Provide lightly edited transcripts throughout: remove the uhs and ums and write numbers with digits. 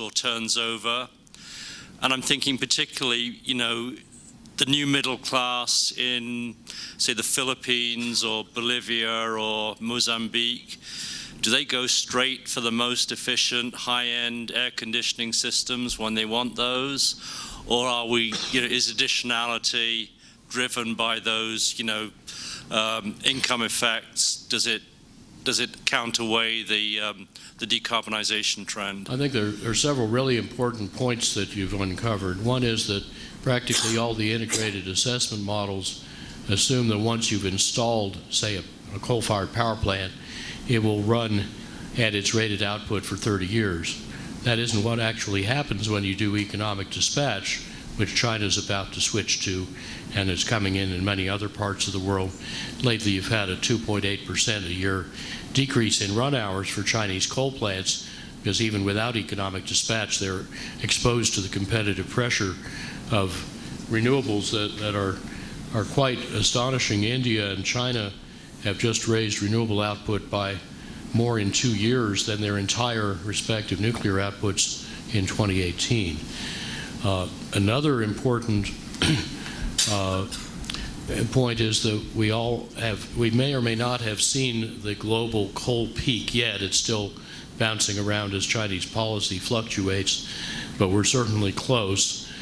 or turns over. And I'm thinking particularly, the new middle class in, say, the Philippines or Bolivia or Mozambique. Do they go straight for the most efficient high-end air conditioning systems when they want those? Or are we, is additionality driven by those, income effects? Does it counterweigh the decarbonization trend? I think there are several really important points that you've uncovered. One is that practically all the integrated assessment models assume that once you've installed, say, a coal-fired power plant, it will run at its rated output for 30 years. That isn't what actually happens when you do economic dispatch, which China's about to switch to, and is coming in many other parts of the world. Lately, you've had a 2.8% a year decrease in run hours for Chinese coal plants, because even without economic dispatch, they're exposed to the competitive pressure of renewables that are quite astonishing. India and China have just raised renewable output by more in 2 years than their entire respective nuclear outputs in 2018. Another important point is that we may or may not have seen the global coal peak yet. It's still bouncing around as Chinese policy fluctuates, but we're certainly close.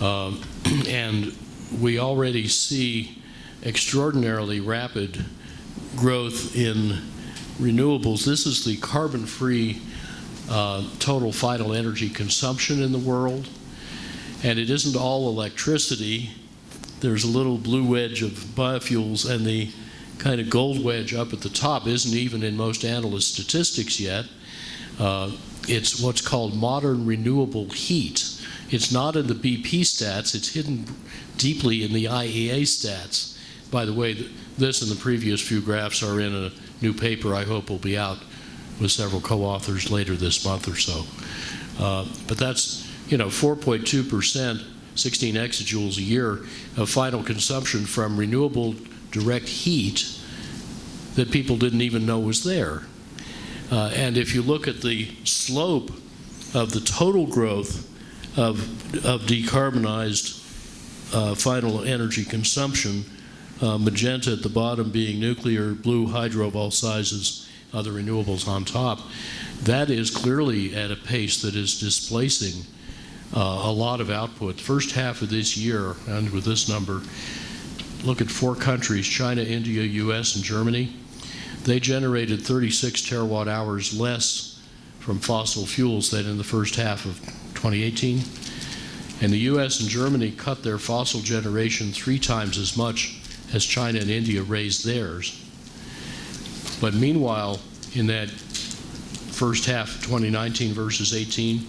And we already see extraordinarily rapid growth in renewables. This is the carbon-free total final energy consumption in the world. And it isn't all electricity. There's a little blue wedge of biofuels, and the kind of gold wedge up at the top isn't even in most analyst statistics yet. It's what's called modern renewable heat. It's not in the BP stats. It's hidden deeply in the IEA stats. By the way, this and the previous few graphs are in a new paper I hope will be out with several co-authors later this month or so. But that's 4.2%, 16 exajoules a year of final consumption from renewable direct heat that people didn't even know was there. And if you look at the slope of the total growth of decarbonized final energy consumption, magenta at the bottom being nuclear, blue hydro of all sizes, other renewables on top, that is clearly at a pace that is displacing a lot of output. First half of this year, and with this number, look at 4 countries, China, India, US, and Germany. They generated 36 terawatt hours less from fossil fuels than in the first half of 2018. And the US and Germany cut their fossil generation 3 times as much as China and India raised theirs. But meanwhile, in that first half of 2019 versus 18,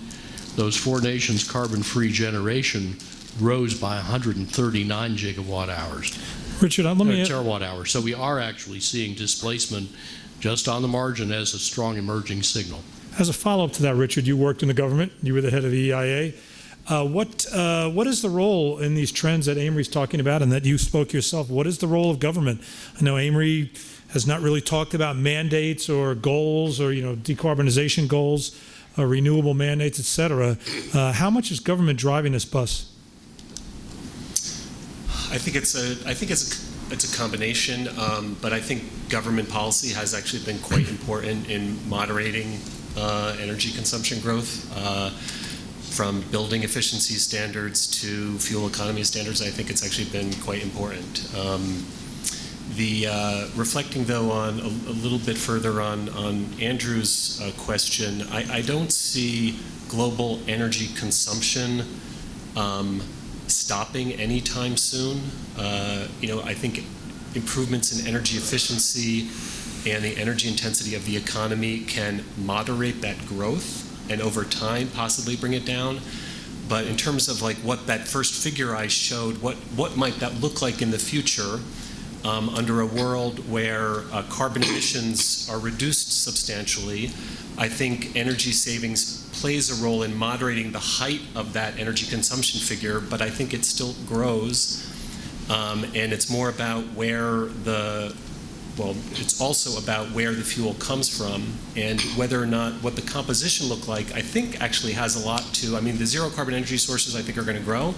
those 4 nations' carbon-free generation rose by 139 gigawatt hours. Richard, let me terawatt hours. So we are actually seeing displacement just on the margin as a strong emerging signal. As a follow-up to that, Richard, you worked in the government. You were the head of the EIA. What is the role in these trends that Amory's talking about and that you spoke yourself? What is the role of government? I know Amory has not really talked about mandates or goals or decarbonization goals, renewable mandates, et cetera. How much is government driving this bus? I think it's a combination, but I think government policy has actually been quite important in moderating energy consumption growth. From building efficiency standards to fuel economy standards, I think it's actually been quite important. Reflecting though on a little bit further on Andrew's question, I don't see global energy consumption stopping anytime soon. I think improvements in energy efficiency and the energy intensity of the economy can moderate that growth and over time possibly bring it down. But in terms of like what that first figure I showed, what might that look like in the future under a world where carbon emissions are reduced substantially, I think energy savings plays a role in moderating the height of that energy consumption figure, but I think it still grows. And it's more about where the well, it's also about where the fuel comes from and whether or not what the composition look like, I think actually has a lot to, I mean, the zero carbon energy sources I think are going to grow.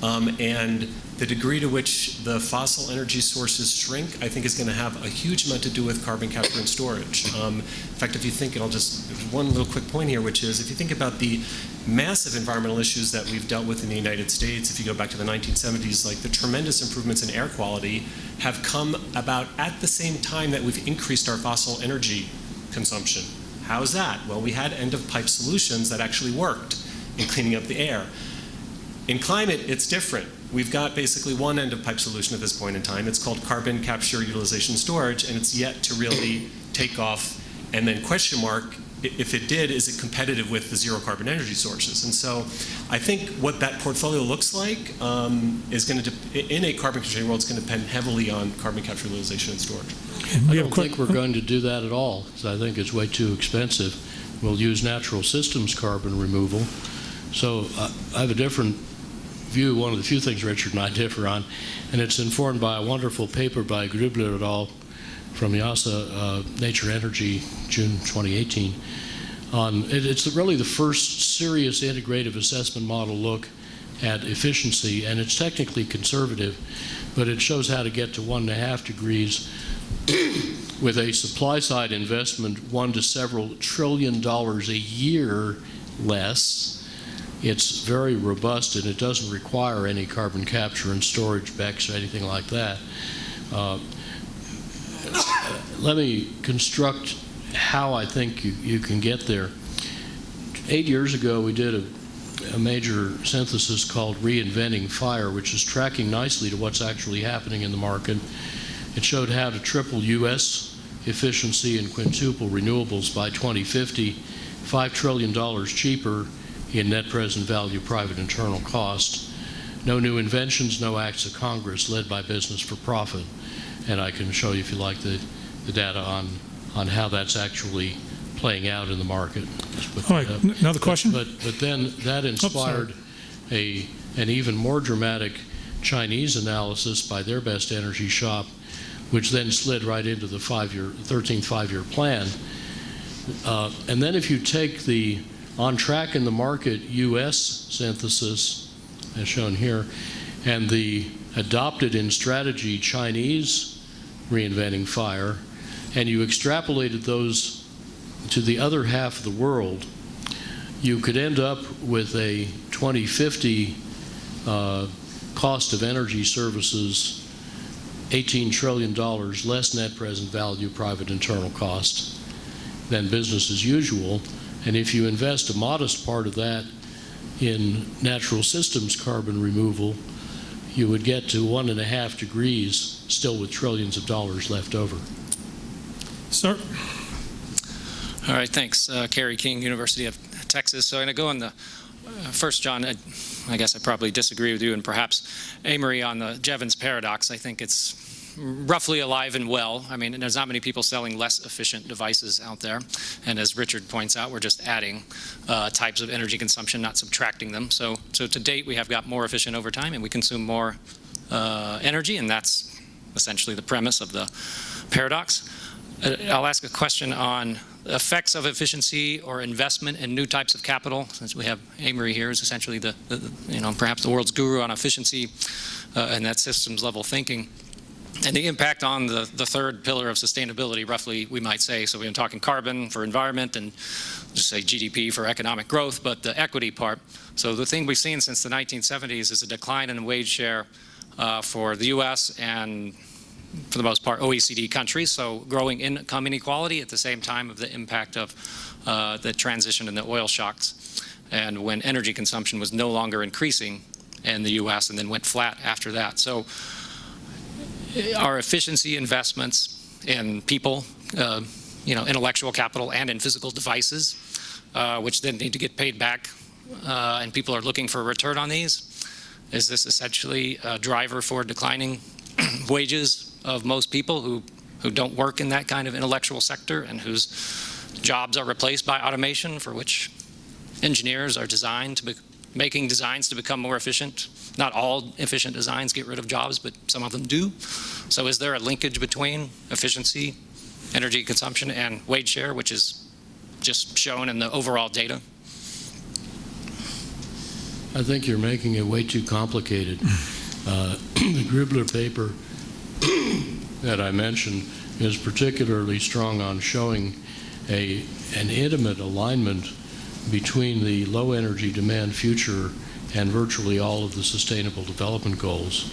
And the degree to which the fossil energy sources shrink, I think is going to have a huge amount to do with carbon capture and storage. In fact, if you think, and there's one little quick point here, which is if you think about the massive environmental issues that we've dealt with in the United States, if you go back to the 1970s, like the tremendous improvements in air quality have come about at the same time that we've increased our fossil energy consumption. How is that? Well, we had end-of-pipe solutions that actually worked in cleaning up the air. In climate, it's different. We've got basically one end-of-pipe solution at this point in time. It's called carbon capture, utilization, storage, and it's yet to really take off. And then question mark, if it did, is it competitive with the zero carbon energy sources? And so I think what that portfolio looks like is going to, in a carbon constrained world, it's going to depend heavily on carbon capture, utilization, and storage. I don't think we're going to do that at all, because I think it's way too expensive. We'll use natural systems carbon removal. So I have a different view, one of the few things Richard and I differ on, and it's informed by a wonderful paper by Grubler et al. From IASA Nature Energy, June 2018. It's really the first serious integrative assessment model look at efficiency, and it's technically conservative, but it shows how to get to 1.5 degrees with a supply-side investment $1 to several trillion a year less. It's very robust, and it doesn't require any carbon capture and storage BECS or anything like that. Let me construct how I think you can get there. 8 years ago, we did a major synthesis called Reinventing Fire, which is tracking nicely to what's actually happening in the market. It showed how to triple U.S. efficiency and quintuple renewables by 2050, $5 trillion cheaper in net present value private internal cost. No new inventions, no acts of Congress, led by business for profit. And I can show you, if you like, the data on how that's actually playing out in the market. All right, another question? But then that inspired an even more dramatic Chinese analysis by their best energy shop, which then slid right into the 13th five-year plan. And then if you take the on track in the market U.S. synthesis, as shown here, and the adopted in strategy Chinese Reinventing Fire, and you extrapolated those to the other half of the world, you could end up with a 2050 cost of energy services $18 trillion less net present value private internal cost than business as usual. And if you invest a modest part of that in natural systems carbon removal, you would get to 1.5 degrees, still with trillions of dollars left over. Sir? All right, thanks. Kerry King, University of Texas. So I'm going to go on the first, John, I guess I probably disagree with you, and perhaps Amory on the Jevons paradox. I think it's roughly alive and well. I mean, there's not many people selling less efficient devices out there. And as Richard points out, we're just adding types of energy consumption, not subtracting them. So to date, we have got more efficient over time, and we consume more energy, and that's essentially the premise of the paradox. I'll ask a question on effects of efficiency or investment in new types of capital. Since we have Amory here, is essentially the perhaps the world's guru on efficiency and that systems level thinking. And the impact on the third pillar of sustainability, roughly, we might say. So we've been talking carbon for environment and just say GDP for economic growth, but the equity part. So the thing we've seen since the 1970s is a decline in wage share for the US and, for the most part, OECD countries. So growing income inequality at the same time of the impact of the transition in the oil shocks. And when energy consumption was no longer increasing in the US and then went flat after that. So our efficiency investments in people, intellectual capital, and in physical devices, which then need to get paid back, and people are looking for a return on these. Is this essentially a driver for declining wages of most people who don't work in that kind of intellectual sector and whose jobs are replaced by automation, for which engineers are designed to making designs to become more efficient. Not all efficient designs get rid of jobs, but some of them do. So is there a linkage between efficiency, energy consumption, and wage share, which is just shown in the overall data? I think you're making it way too complicated. The Gribler paper that I mentioned is particularly strong on showing an intimate alignment between the low energy demand future and virtually all of the sustainable development goals.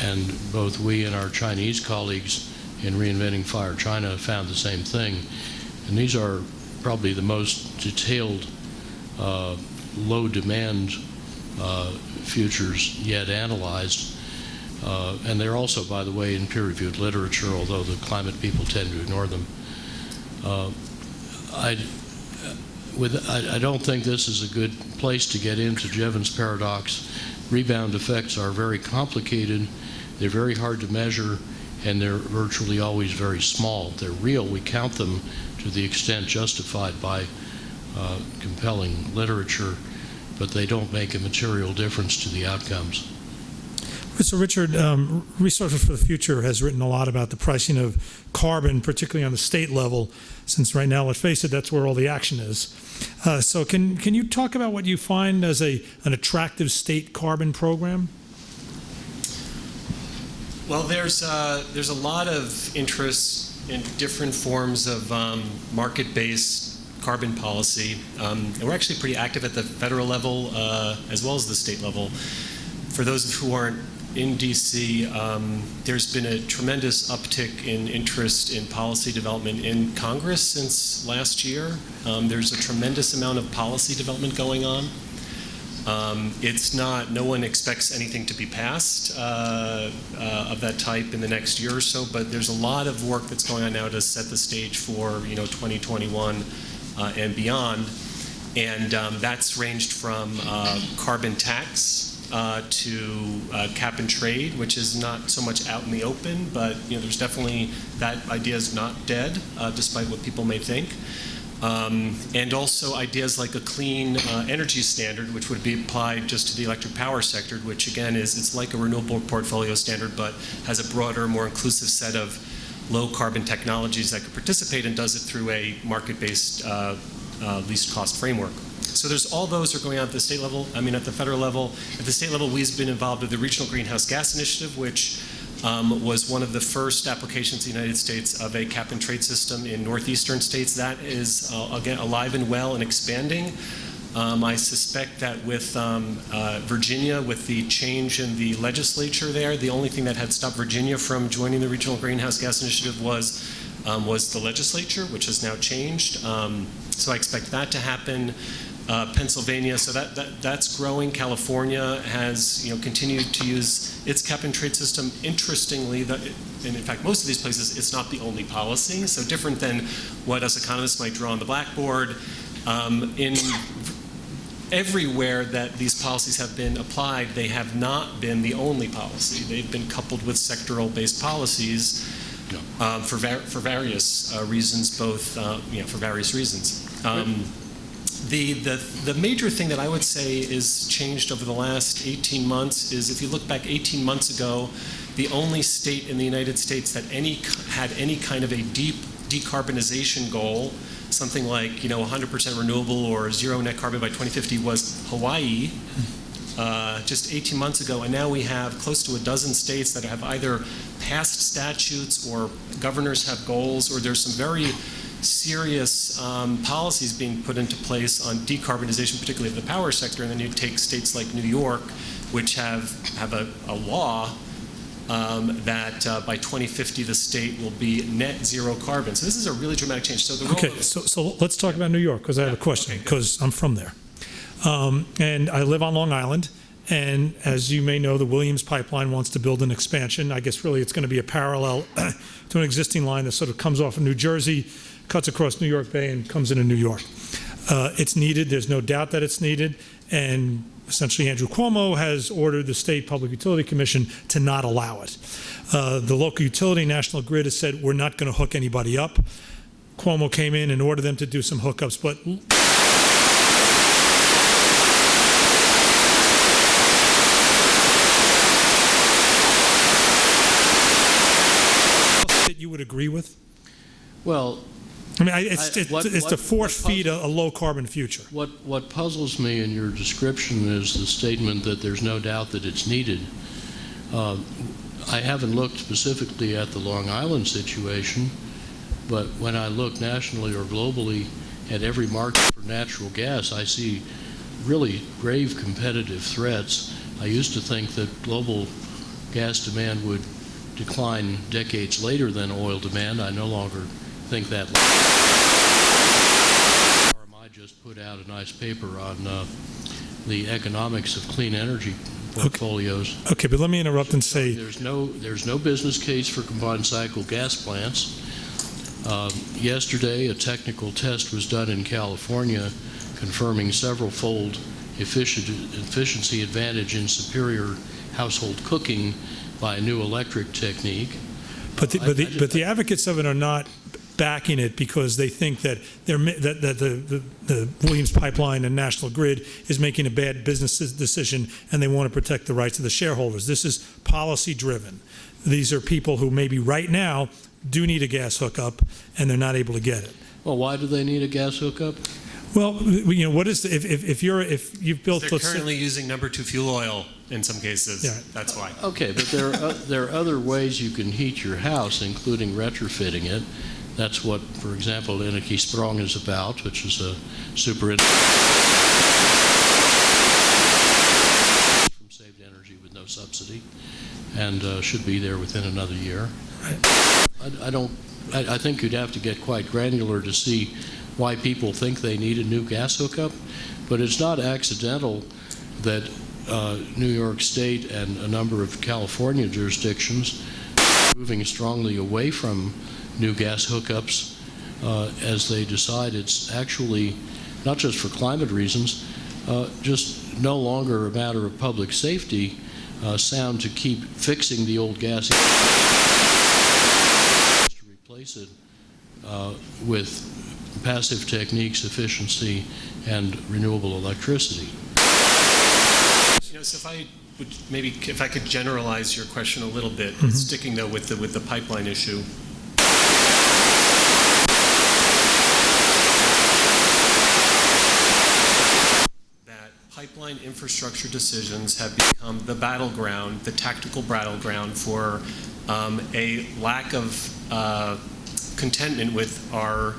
And both we and our Chinese colleagues in Reinventing Fire China found the same thing. And these are probably the most detailed low demand futures yet analyzed. And they're also, by the way, in peer-reviewed literature, although the climate people tend to ignore them. I don't think this is a good place to get into Jevons paradox. Rebound effects are very complicated, they're very hard to measure, and they're virtually always very small. They're real, we count them to the extent justified by compelling literature, but they don't make a material difference to the outcomes. So Richard, Resources for the Future has written a lot about the pricing of carbon, particularly on the state level, since right now, let's face it, that's where all the action is. So can you talk about what you find as an attractive state carbon program? Well, there's a lot of interest in different forms of market-based carbon policy. And we're actually pretty active at the federal level as well as the state level. For those who aren't in DC, there's been a tremendous uptick in interest in policy development in Congress since last year. There's a tremendous amount of policy development going on. No one expects anything to be passed of that type in the next year or so, but there's a lot of work that's going on now to set the stage for 2021 and beyond. And that's ranged from carbon tax to cap and trade, which is not so much out in the open, but there's definitely, that idea is not dead, despite what people may think. And also ideas like a clean energy standard, which would be applied just to the electric power sector, which again it's like a renewable portfolio standard, but has a broader, more inclusive set of low carbon technologies that could participate and does it through a market-based least cost framework. So there's all those are going on at the state level. I mean, at the federal level. At the state level, we've been involved with the Regional Greenhouse Gas Initiative, which was one of the first applications in the United States of a cap and trade system in northeastern states. That is, again, alive and well and expanding. I suspect that with Virginia, with the change in the legislature there, the only thing that had stopped Virginia from joining the Regional Greenhouse Gas Initiative was the legislature, which has now changed. So I expect that to happen. Pennsylvania, so that's growing. California has continued to use its cap and trade system. Interestingly, and in fact most of these places, it's not the only policy. So different than what us economists might draw on the blackboard. In everywhere that these policies have been applied, they have not been the only policy. They've been coupled with sectoral-based policies for various reasons, both for various reasons. The major thing that I would say is changed over the last 18 months is, if you look back 18 months ago, the only state in the United States that had any kind of a deep decarbonization goal, something like 100% renewable or zero net carbon by 2050, was Hawaii, just 18 months ago. And now we have close to a dozen states that have either passed statutes or governors have goals, or there's some very serious policies being put into place on decarbonization, particularly of the power sector. And then you take states like New York, which have a law that by 2050 the state will be net zero carbon. So this is a really dramatic change. So the okay, so let's talk about New York, because I have a question, because I'm from there. And I live on Long Island. And as you may know, the Williams pipeline wants to build an expansion. I guess really it's going to be a parallel to an existing line that sort of comes off of New Jersey, cuts across New York Bay, and comes into New York. It's needed. There's no doubt that it's needed. And essentially Andrew Cuomo has ordered the State Public Utility Commission to not allow it. The local utility, National Grid, has said, we're not going to hook anybody up. Cuomo came in and ordered them to do some hookups. But would agree with? Well, I mean, it's to force feed a low-carbon future. what puzzles me in your description is the statement that there's no doubt that it's needed. I haven't looked specifically at the Long Island situation, but when I look nationally or globally at every market for natural gas, I see really grave competitive threats. I used to think that global gas demand would decline decades later than oil demand. I no longer think that. RMI just put out a nice paper on the economics of clean energy portfolios. Okay, but let me interrupt and say there's no business case for combined cycle gas plants. Yesterday, a technical test was done in California confirming several-fold efficiency advantage in superior household cooking by a new electric technique. But the advocates of it are not backing it because they think that the Williams Pipeline and National Grid is making a bad business decision and they want to protect the rights of the shareholders. This is policy driven. These are people who maybe right now do need a gas hookup and they're not able to get it. Well, why do they need a gas hookup? Well, you know, what is if you've built, they're currently using number 2 fuel oil in some cases. Yeah. That's why. Okay, but there are other ways you can heat your house, including retrofitting it. That's what, for example, Energy Sprong is about, which is a super from saved energy with no subsidy, and should be there within another year. I think you'd have to get quite granular to see why people think they need a new gas hookup, but it's not accidental that New York State and a number of California jurisdictions are moving strongly away from new gas hookups as they decide it's actually, not just for climate reasons, just no longer a matter of public safety sound to keep fixing the old gas to replace it with passive techniques, efficiency, and renewable electricity. You know, so if I could generalize your question a little bit, sticking though with the pipeline issue. That pipeline infrastructure decisions have become the battleground, the tactical battleground for a lack of contentment with our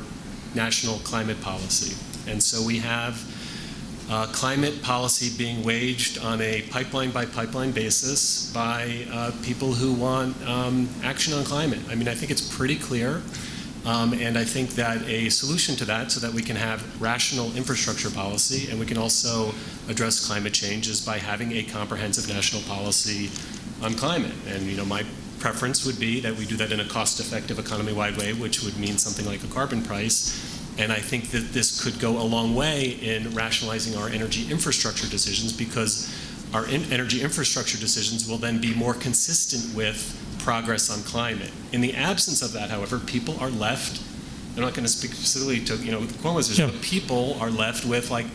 national climate policy. And so we have climate policy being waged on a pipeline-by-pipeline basis by people who want action on climate. I mean, I think it's pretty clear, and I think that a solution to that so that we can have rational infrastructure policy and we can also address climate change is by having a comprehensive national policy on climate. And, you know, my preference would be that we do that in a cost-effective, economy-wide way, which would mean something like a carbon price. And I think that this could go a long way in rationalizing our energy infrastructure decisions, because our energy infrastructure decisions will then be more consistent with progress on climate. In the absence of that, however, people are left, I'm not going to speak specifically to, you know, the Cuomo's issue, but people are left with, like,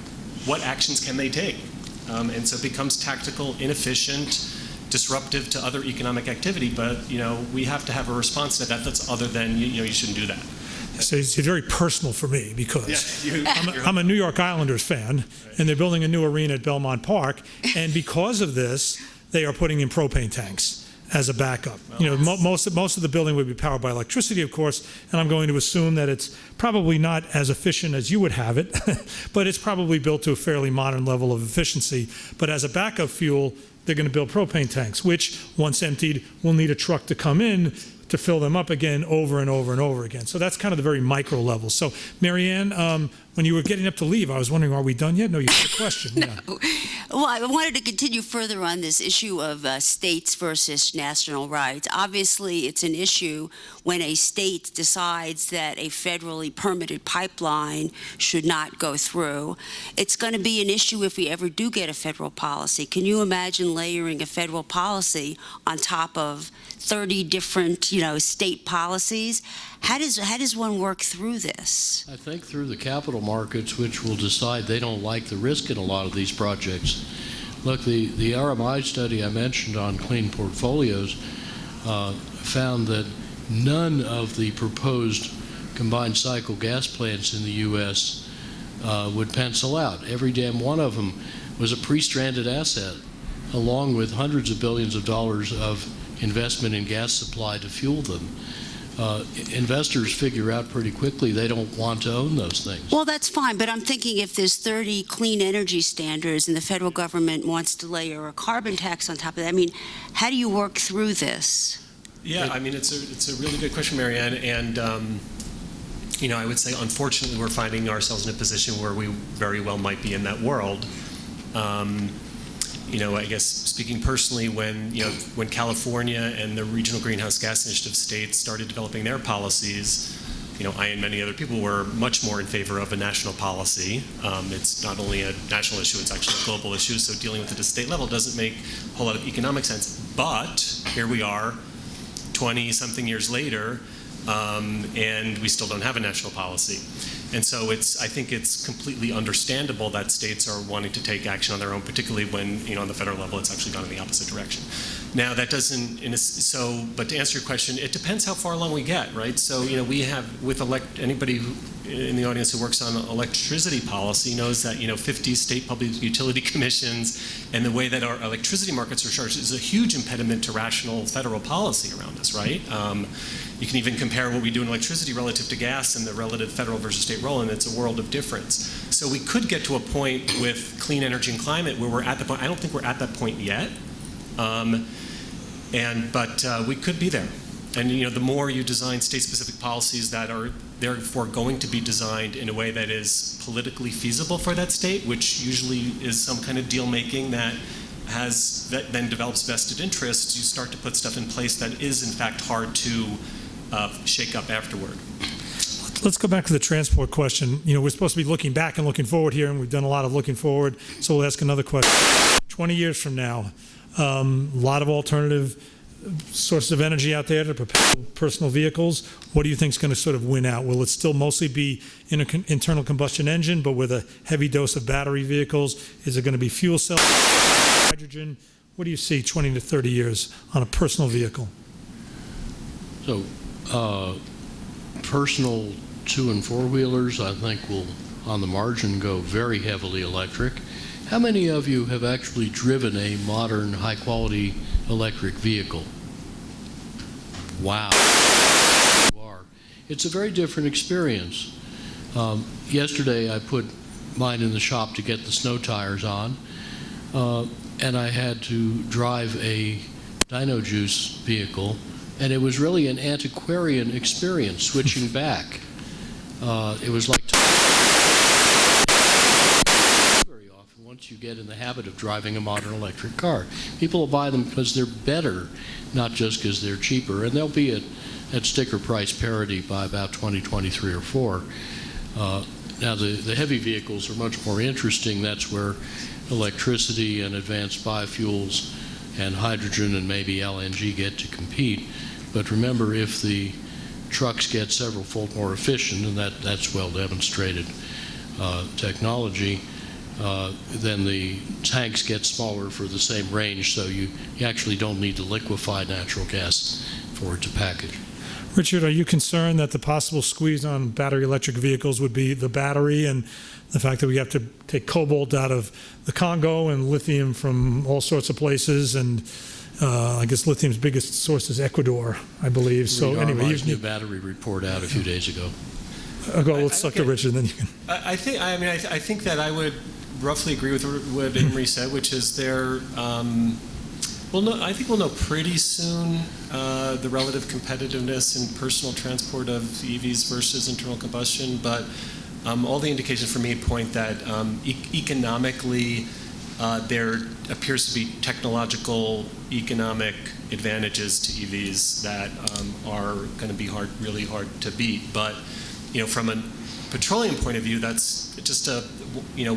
what actions can they take? And so it becomes tactical, inefficient, disruptive to other economic activity, but, you know, we have to have a response to that that's other than, you know, you shouldn't do that. So it's very personal for me because I'm a New York Islanders fan, and they're building a new arena at Belmont Park, and because of this, they are putting in propane tanks as a backup. You know, most of the building would be powered by electricity, of course, and I'm going to assume that it's probably not as efficient as you would have it, but it's probably built to a fairly modern level of efficiency. But as a backup fuel, they're going to build propane tanks, which, once emptied, will need a truck to come in to fill them up again over and over and over again. So that's kind of the very micro level. So, Marianne, when you were getting up to leave, I was wondering, are we done yet? No, you had a question. No. Yeah. Well, I wanted to continue further on this issue of states versus national rights. Obviously, it's an issue when a state decides that a federally permitted pipeline should not go through. It's going to be an issue if we ever do get a federal policy. Can you imagine layering a federal policy on top of 30 different, you know, state policies? How does one work through this? I think through the capital markets, which will decide they don't like the risk in a lot of these projects. Look, the RMI study I mentioned on clean portfolios found that none of the proposed combined cycle gas plants in the U.S. Would pencil out. Every damn one of them was a pre-stranded asset, along with hundreds of billions of dollars of investment in gas supply to fuel them. Investors figure out pretty quickly they don't want to own those things. Well, that's fine, but I'm thinking if there's 30 clean energy standards and the federal government wants to layer a carbon tax on top of that, I mean, how do you work through this? Yeah, I mean, it's a really good question, Marianne, and I would say, unfortunately, we're finding ourselves in a position where we very well might be in that world. I guess speaking personally, when California and the regional greenhouse gas initiative states started developing their policies, I and many other people were much more in favor of a national policy. It's not only a national issue, it's actually a global issue, so dealing with it at a state level doesn't make a whole lot of economic sense. But here we are, 20-something years later, and we still don't have a national policy. And so I think it's completely understandable that states are wanting to take action on their own, particularly when, on the federal level, it's actually gone in the opposite direction. Now, that doesn't, but to answer your question, it depends how far along we get, right? So, we have, with anybody in the audience who works on electricity policy knows that, 50 state public utility commissions and the way that our electricity markets are charged is a huge impediment to rational federal policy around this, right? You can even compare what we do in electricity relative to gas and the relative federal versus state role, and it's a world of difference. So we could get to a point with clean energy and climate where we're at the point. I don't think we're at that point yet, but we could be there. And the more you design state-specific policies that are therefore going to be designed in a way that is politically feasible for that state, which usually is some kind of deal-making that then develops vested interests, you start to put stuff in place that is in fact hard to shake up afterward. Let's go back to the transport question. We're supposed to be looking back and looking forward here, and we've done a lot of looking forward. So we'll ask another question. 20 years from now, a lot of alternative sources of energy out there to propel personal vehicles. What do you think is going to sort of win out? Will it still mostly be internal combustion engine, but with a heavy dose of battery vehicles? Is it going to be fuel cell, hydrogen? What do you see 20 to 30 years on a personal vehicle? So, personal 2- and 4-wheelers, I think, will, on the margin, go very heavily electric. How many of you have actually driven a modern, high-quality electric vehicle? Wow. You are. It's a very different experience. Yesterday, I put mine in the shop to get the snow tires on, and I had to drive a Dino Juice vehicle, and it was really an antiquarian experience switching back. It was like very often once you get in the habit of driving a modern electric car. People will buy them because they're better, not just because they're cheaper, and they'll be at sticker price parity by about 2023 or 4. Now the heavy vehicles are much more interesting. That's where electricity and advanced biofuels and hydrogen and maybe LNG get to compete. But remember, if the trucks get several-fold more efficient, and that's well demonstrated technology, then the tanks get smaller for the same range, so you actually don't need to liquefy natural gas for it to package. Richard, are you concerned that the possible squeeze on battery electric vehicles would be the battery and the fact that we have to take cobalt out of the Congo and lithium from all sorts of places, and I guess lithium's biggest source is Ecuador, I believe. So anyway, you new battery report out a few days ago. Let's talk to Richard, then you can. I think that I would roughly agree with what Amory said, which is I think we'll know pretty soon the relative competitiveness in personal transport of EVs versus internal combustion, but all the indications for me point that economically there appears to be technological, economic advantages to EVs that are going to be really hard to beat. But from a petroleum point of view, that's just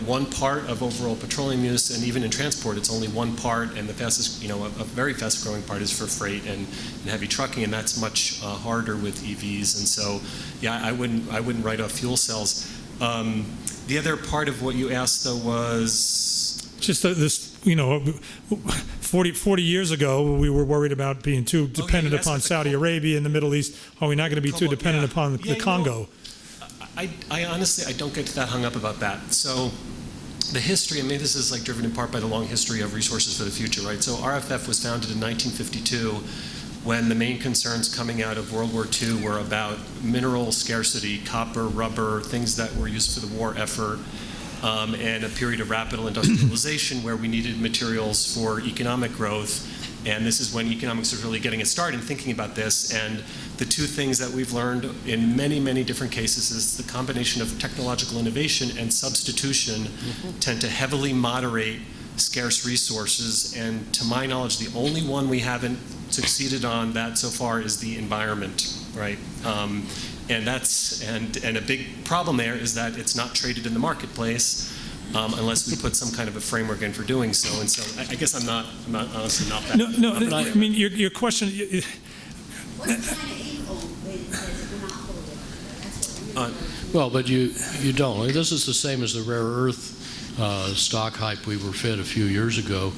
one part of overall petroleum use, and even in transport, it's only one part, and the fastest, a very fast-growing part is for freight and heavy trucking, and that's much harder with EVs. And so, yeah, I wouldn't write off fuel cells. The other part of what you asked, though, was just this, 40 years ago, we were worried about being too dependent upon Saudi Arabia and the Middle East. Are we not going to be too dependent upon the Congo? I honestly, I don't get that hung up about that. So the history, I mean, this is like driven in part by the long history of Resources for the Future, right? So RFF was founded in 1952 when the main concerns coming out of World War II were about mineral scarcity, copper, rubber, things that were used for the war effort, and a period of rapid industrialization where we needed materials for economic growth. And this is when economics was really getting a start in thinking about this. And the two things that we've learned in many, many different cases is the combination of technological innovation and substitution tend to heavily moderate scarce resources. And to my knowledge, the only one we haven't succeeded on that so far is the environment, right? And that's and a big problem there is that it's not traded in the marketplace unless we put some kind of a framework in for doing so. And so I guess I'm honestly not that. No. I mean, your question. What kind of aim we're not holding? Well, but you don't. This is the same as the rare earth stock hype we were fed a few years ago.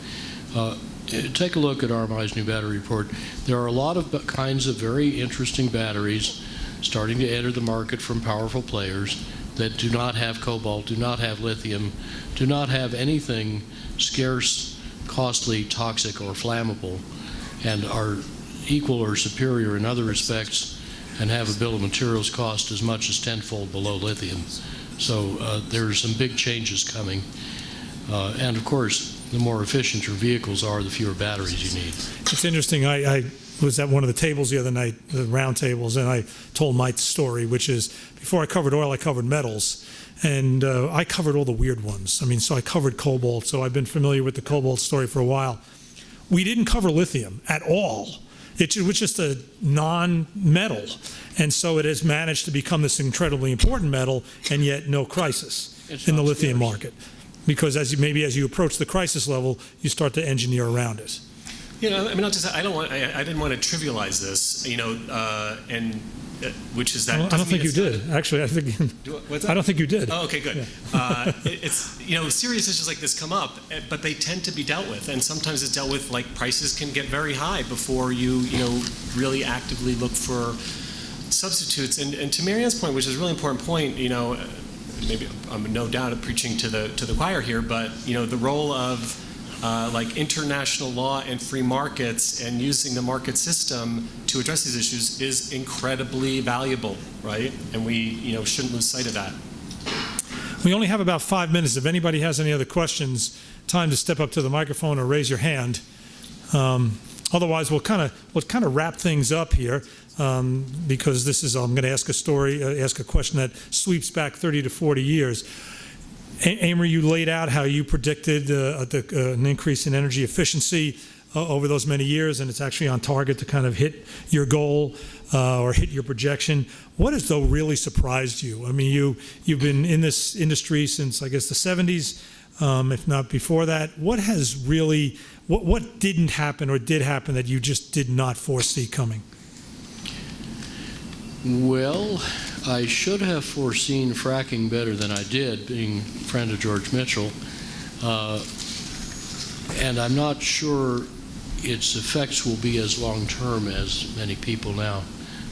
Take a look at RMI's new battery report. There are a lot of kinds of very interesting batteries starting to enter the market from powerful players that do not have cobalt, do not have lithium, do not have anything scarce, costly, toxic, or flammable, and are equal or superior in other respects and have a bill of materials cost as much as tenfold below lithium. So there's some big changes coming. And of course, the more efficient your vehicles are, the fewer batteries you need. It's interesting. I was at one of the tables the other night, the round tables, and I told my story, which is before I covered oil, I covered metals. And I covered all the weird ones. I mean, so I covered cobalt, so I've been familiar with the cobalt story for a while. We didn't cover lithium at all. It was just a non-metal. And so it has managed to become this incredibly important metal, and yet no crisis in the lithium market. Because as you approach the crisis level, you start to engineer around it. You know, I mean, I'll just say, I didn't want to trivialize this, which is that. Well, I don't think you did. Actually, I think. What's that? I don't think you did. Oh, okay, good. Yeah. It's serious issues like this come up, but they tend to be dealt with, and sometimes it's dealt with like prices can get very high before you really actively look for substitutes. And to Marianne's point, which is a really important point, maybe I'm no doubt preaching to the choir here, but the role of like international law and free markets and using the market system to address these issues is incredibly valuable, right? And we shouldn't lose sight of that. We only have about 5 minutes. If anybody has any other questions, time to step up to the microphone or raise your hand. Otherwise, we'll kind of wrap things up here because this is I'm going to ask a question that sweeps back 30 to 40 years. Amory, you laid out how you predicted an increase in energy efficiency over those many years, and it's actually on target to kind of hit your goal or hit your projection. What has, though, really surprised you? I mean, you've been in this industry since, I guess, the 70s, if not before that. What didn't happen or did happen that you just did not foresee coming? Well, I should have foreseen fracking better than I did, being a friend of George Mitchell. And I'm not sure its effects will be as long-term as many people now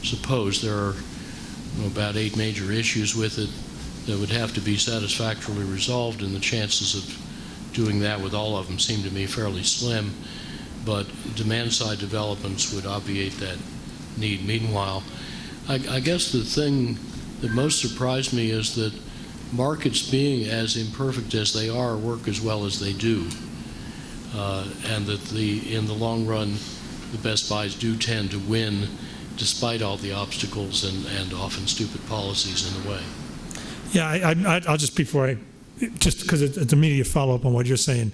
suppose. There are about 8 major issues with it that would have to be satisfactorily resolved, and the chances of doing that with all of them seem to me fairly slim. But demand-side developments would obviate that need. Meanwhile, I guess the thing that most surprised me is that markets, being as imperfect as they are, work as well as they do, and that in the long run, the best buys do tend to win, despite all the obstacles and often stupid policies in the way. Yeah, I'll just just because it's immediate follow-up on what you're saying.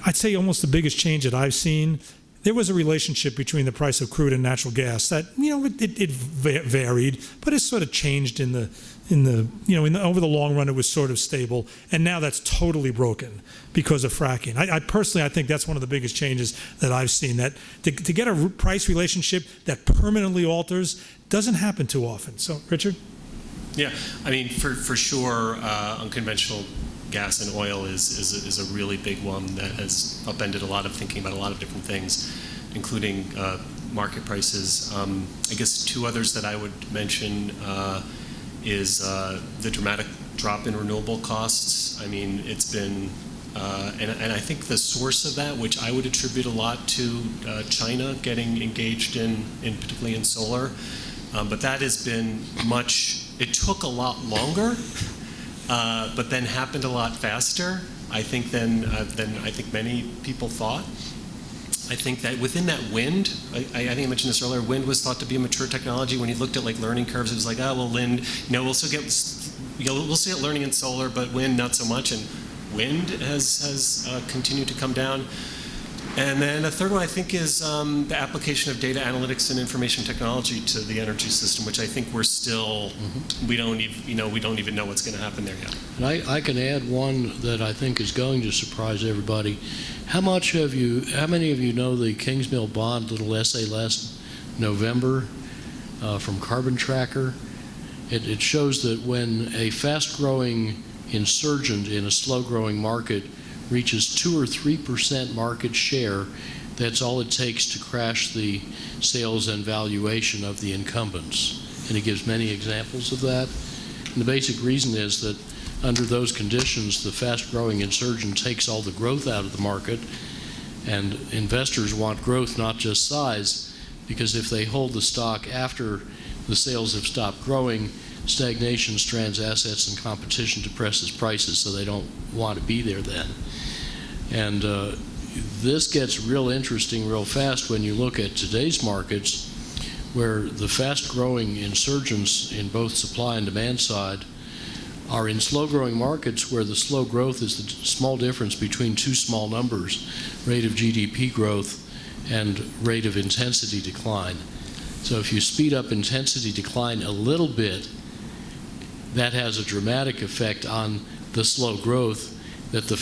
I'd say almost the biggest change that I've seen. There was a relationship between the price of crude and natural gas that it varied, but it sort of changed over the long run. It was sort of stable, and now that's totally broken because of fracking. I personally think that's one of the biggest changes that I've seen. That to get a price relationship that permanently alters doesn't happen too often. So, Richard. Yeah, I mean, for sure, unconventional gas and oil is a really big one that has upended a lot of thinking about a lot of different things, including market prices. I guess two others that I would mention is the dramatic drop in renewable costs. I mean, it's been, and I think the source of that, which I would attribute a lot to China getting engaged in particularly in solar, but that has been it took a lot longer, but then happened a lot faster, I think, than I think many people thought. I think that within that wind, I think I mentioned this earlier, wind was thought to be a mature technology. When you looked at like learning curves, it was like, oh, well, wind, we'll still get learning in solar, but wind not so much. And wind has continued to come down. And then a third one, I think, is the application of data analytics and information technology to the energy system, which I think we're still, we don't even know what's going to happen there yet. And I can add one that I think is going to surprise everybody. How many of you know the Kingsmill Bond little essay last November from Carbon Tracker? It shows that when a fast-growing insurgent in a slow-growing market reaches 2 or 3% market share, that's all it takes to crash the sales and valuation of the incumbents. And it gives many examples of that. And the basic reason is that under those conditions, the fast-growing insurgent takes all the growth out of the market, and investors want growth, not just size, because if they hold the stock after the sales have stopped growing, stagnation strands assets and competition depresses prices, so they don't want to be there then. And this gets real interesting real fast when you look at today's markets, where the fast-growing insurgents in both supply and demand side are in slow-growing markets where the slow growth is the small difference between two small numbers, rate of GDP growth and rate of intensity decline. So if you speed up intensity decline a little bit, that has a dramatic effect on the slow growth that the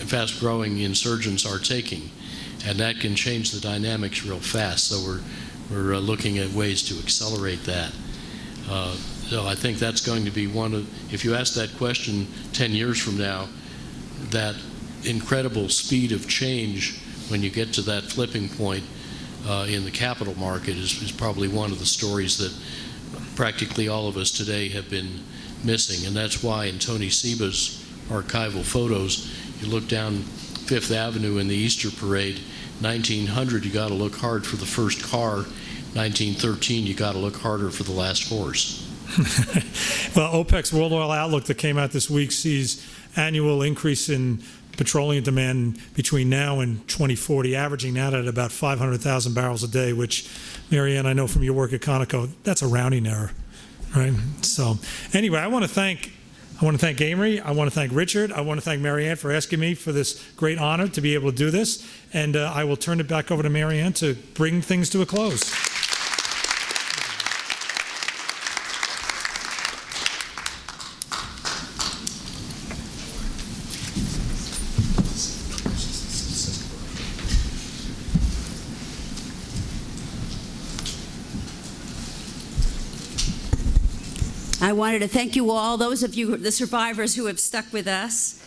fast-growing insurgents are taking, and that can change the dynamics real fast. So we're looking at ways to accelerate that. So I think that's going to be one of, if you ask that question 10 years from now, that incredible speed of change when you get to that flipping point in the capital market is probably one of the stories that practically all of us today have been missing. And that's why in Tony Seba's archival photos, you look down Fifth Avenue in the Easter Parade, 1900, you got to look hard for the first car. 1913, you got to look harder for the last horse. Well, OPEC's World Oil Outlook that came out this week sees annual increase in petroleum demand between now and 2040, averaging out at about 500,000 barrels a day, which, Marianne, I know from your work at Conoco, that's a rounding error, right? So anyway, I want to thank Amory, I want to thank Richard, I want to thank Marianne for asking me for this great honor to be able to do this, and I will turn it back over to Marianne to bring things to a close. I wanted to thank you all, those of you, the survivors who have stuck with us.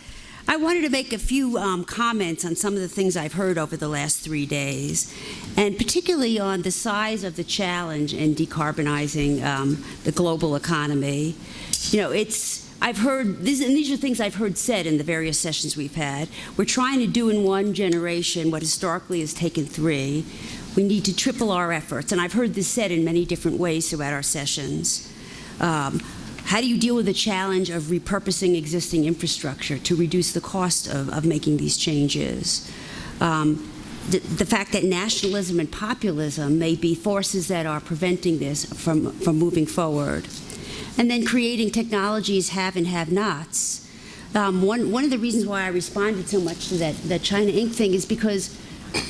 I wanted to make a few comments on some of the things I've heard over the last 3 days, and particularly on the size of the challenge in decarbonizing the global economy. You know, I've heard, and these are things I've heard said in the various sessions we've had. We're trying to do in one generation what historically has taken 3. We need to triple our efforts, and I've heard this said in many different ways throughout our sessions. How do you deal with the challenge of repurposing existing infrastructure to reduce the cost of making these changes? The fact that nationalism and populism may be forces that are preventing this from moving forward. And then creating technologies have and have-nots. One of the reasons why I responded so much to that China Inc. thing is because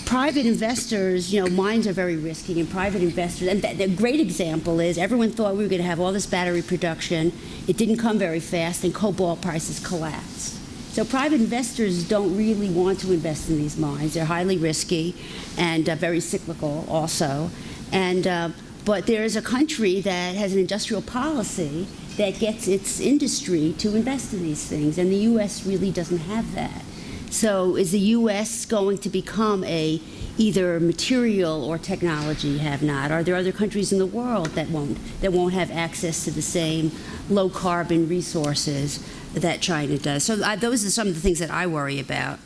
private investors, you know, mines are very risky, and private investors, and the great example is everyone thought we were going to have all this battery production. It didn't come very fast, and cobalt prices collapsed. So private investors don't really want to invest in these mines. They're highly risky and very cyclical also. And but there is a country that has an industrial policy that gets its industry to invest in these things, and the U.S. really doesn't have that. So is the U.S. going to become either material or technology have-not? Are there other countries in the world that won't have access to the same low-carbon resources that China does? So those are some of the things that I worry about.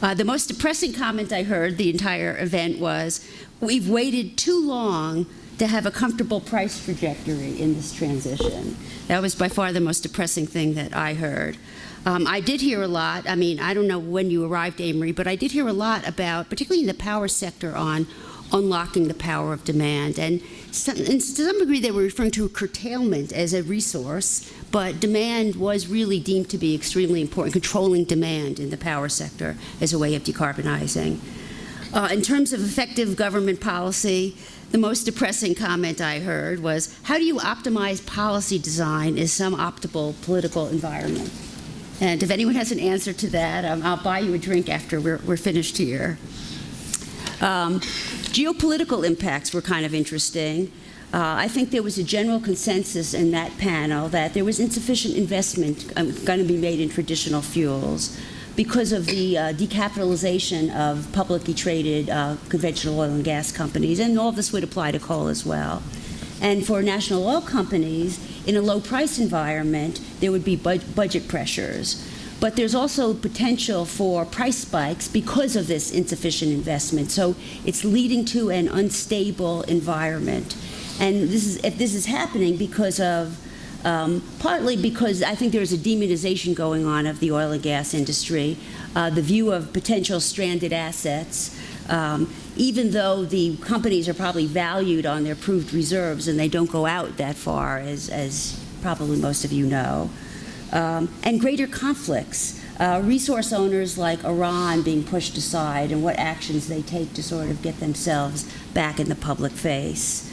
The most depressing comment I heard the entire event was, we've waited too long to have a comfortable price trajectory in this transition. That was by far the most depressing thing that I heard. I did hear a lot, I mean, I don't know when you arrived, Amory, but I did hear a lot about, particularly in the power sector, on unlocking the power of demand. And to some degree, they were referring to curtailment as a resource, but demand was really deemed to be extremely important, controlling demand in the power sector as a way of decarbonizing. In terms of effective government policy, the most depressing comment I heard was, how do you optimize policy design in some optimal political environment? And if anyone has an answer to that, I'll buy you a drink after we're finished here. Geopolitical impacts were kind of interesting. I think there was a general consensus in that panel that there was insufficient investment going to be made in traditional fuels because of the decapitalization of publicly traded conventional oil and gas companies, and all this would apply to coal as well. And for national oil companies, in a low-price environment, there would be budget pressures. But there's also potential for price spikes because of this insufficient investment. So it's leading to an unstable environment. And if this is happening because of, partly because I think there's a demonization going on of the oil and gas industry, the view of potential stranded assets, even though the companies are probably valued on their proved reserves and they don't go out that far, as probably most of you know. And greater conflicts. Resource owners like Iran being pushed aside and what actions they take to sort of get themselves back in the public face.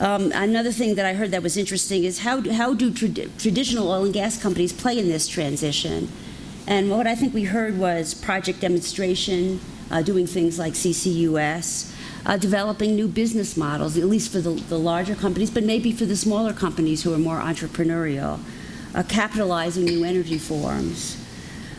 Another thing that I heard that was interesting is how do traditional oil and gas companies play in this transition? And what I think we heard was project demonstration, doing things like CCUS, developing new business models, at least for the larger companies, but maybe for the smaller companies who are more entrepreneurial, capitalizing new energy forms.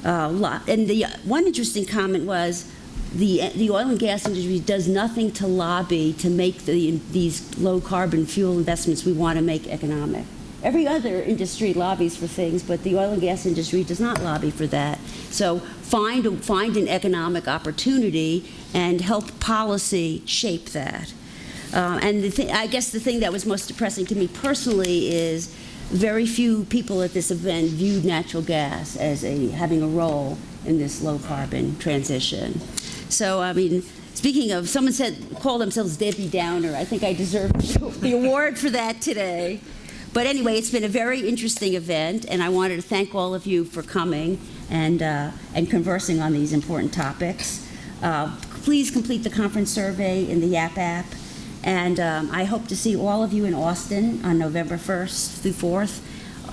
And the one interesting comment was the oil and gas industry does nothing to lobby to make these low-carbon fuel investments we want to make economic. Every other industry lobbies for things, but the oil and gas industry does not lobby for that. So find an economic opportunity and help policy shape that. And I guess the thing that was most depressing to me personally is very few people at this event viewed natural gas as having a role in this low-carbon transition. So, I mean, speaking of, someone called themselves Debbie Downer. I think I deserve the award for that today. But anyway, it's been a very interesting event, and I wanted to thank all of you for coming and conversing on these important topics. Please complete the conference survey in the YAP app, and I hope to see all of you in Austin on November 1st through 4th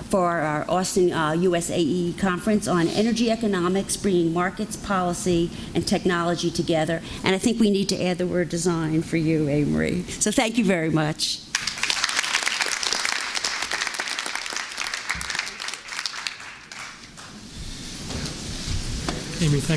for our Austin USAE conference on energy economics, bringing markets, policy, and technology together. And I think we need to add the word design for you, Amory. So thank you very much. Amy, thanks.